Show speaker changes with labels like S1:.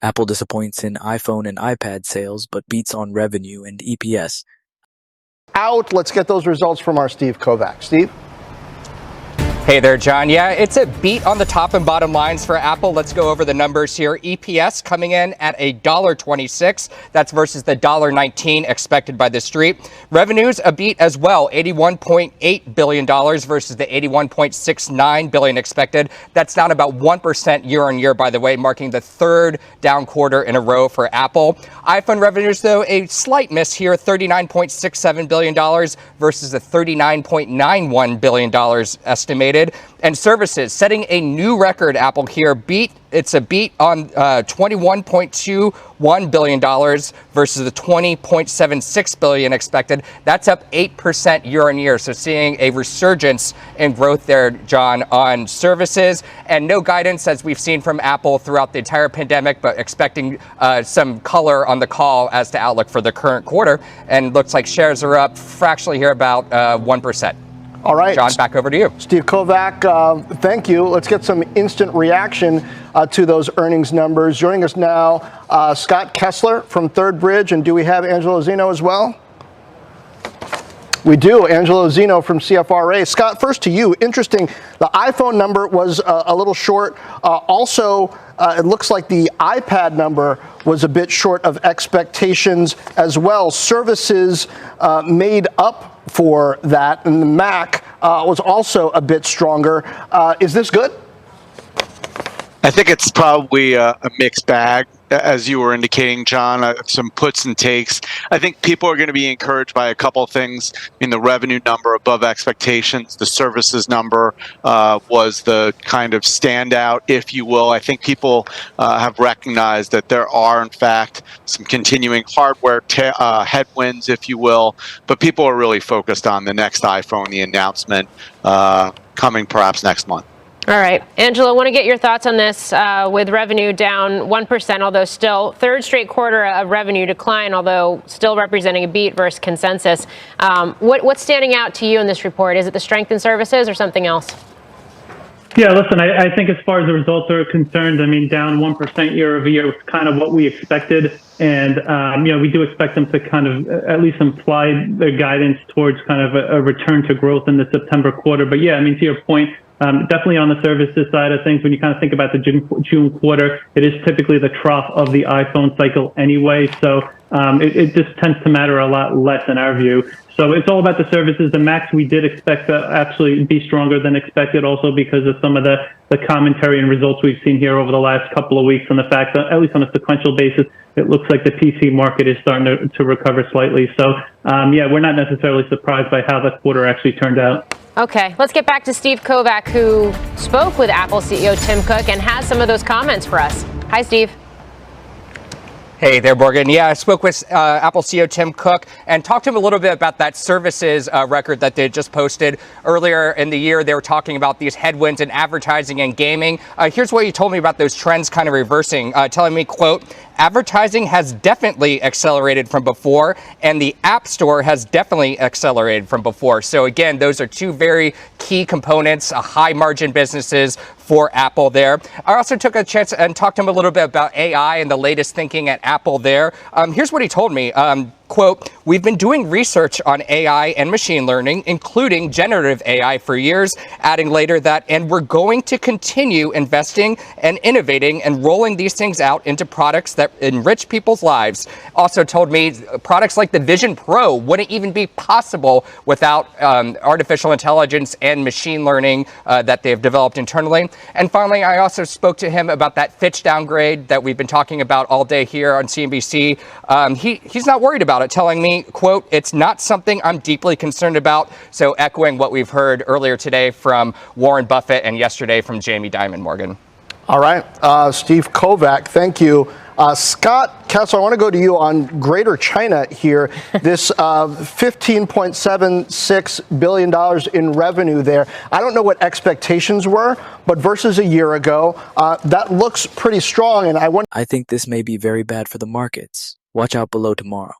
S1: Apple disappoints in iPhone and iPad sales, but beats on revenue and EPS.
S2: Let's get those results from our Steve Kovac. Steve?
S3: Hey there, John. Yeah, it's a beat on the top and bottom lines for Apple. Let's go over the numbers here. EPS coming in at $1.26. That's versus the $1.19 expected by the street. Revenues a beat as well, $81.8 billion versus the $81.69 billion expected. That's down about 1% year on year, by the way, marking the third down quarter in a row for Apple. iPhone revenues, though, a slight miss here, $39.67 billion versus the $39.91 billion estimated. And services setting a new record, Apple here. It's a beat on $21.21 billion versus the $20.76 billion expected. That's up 8% year on year. So seeing a resurgence in growth there, John, on services, and no guidance as we've seen from Apple throughout the entire pandemic, but expecting some color on the call as to outlook for the current quarter. And looks like shares are up fractionally here about 1%.
S2: All right.
S3: John, back over to you.
S2: Steve Kovac, thank you. Let's get some instant reaction to those earnings numbers. Joining us now, Scott Kessler from Third Bridge. And do we have Angelo Zeno as well? We do. Angelo Zeno from CFRA. Scott, first to you. Interesting. The iPhone number was a little short. Also, it looks like the iPad number was a bit short of expectations as well. Services made up for that, and the Mac was also a bit stronger. Is this good?
S4: I think it's probably a mixed bag, as you were indicating, John, some puts and takes. I think people are going to be encouraged by a couple of things. In the revenue number above expectations, the services number was the kind of standout, if you will. I think people have recognized that there are, in fact, some continuing hardware headwinds, if you will, but people are really focused on the next iPhone, the announcement coming perhaps next month.
S5: All right. Angela, I want to get your thoughts on this with revenue down 1%, although still third straight quarter of revenue decline, although still representing a beat versus consensus. What's standing out to you in this report? Is it the strength in services or something else?
S6: Yeah, listen, I think as far as the results are concerned, I mean, down 1% year over year was kind of what we expected. And, we do expect them to kind of at least imply their guidance towards kind of a return to growth in the September quarter. But yeah, I mean, to your point, definitely on the services side of things, when you kind of think about the June quarter, it is typically the trough of the iPhone cycle anyway. So it just tends to matter a lot less in our view. So it's all about the services. The Macs we did expect to actually be stronger than expected, also because of some of the commentary and results we've seen here over the last couple of weeks, and the fact that, at least on a sequential basis, it looks like the PC market is starting to recover slightly. So, we're not necessarily surprised by how the quarter actually turned out.
S5: Okay, let's get back to Steve Kovac, who spoke with Apple CEO Tim Cook and has some of those comments for us. Hi, Steve.
S3: Hey there, Morgan. Yeah, I spoke with Apple CEO Tim Cook and talked to him a little bit about that services record that they just posted earlier in the year. They were talking about these headwinds in advertising and gaming. Here's what he told me about those trends kind of reversing, telling me, quote, advertising has definitely accelerated from before, and the App Store has definitely accelerated from before. So again, those are two very key components, high margin businesses for Apple there. I also took a chance and talked to him a little bit about AI and the latest thinking at Apple there. Here's what he told me. Quote, we've been doing research on AI and machine learning, including generative AI for years, adding later that, and we're going to continue investing and innovating and rolling these things out into products that enrich people's lives. Also told me products like the Vision Pro wouldn't even be possible without artificial intelligence and machine learning that they've developed internally. And finally, I also spoke to him about that Fitch downgrade that we've been talking about all day here on CNBC. He's not worried about it, telling me, quote, it's not something I'm deeply concerned about. So echoing what we've heard earlier today from Warren Buffett and yesterday from Jamie Dimon, Morgan.
S2: All right. Steve Kovac, thank you. Scott Kessler, I want to go to you on Greater China here. This $15.76 billion in revenue there. I don't know what expectations were, but versus a year ago, that looks pretty strong. And I think
S1: this may be very bad for the markets. Watch out below tomorrow.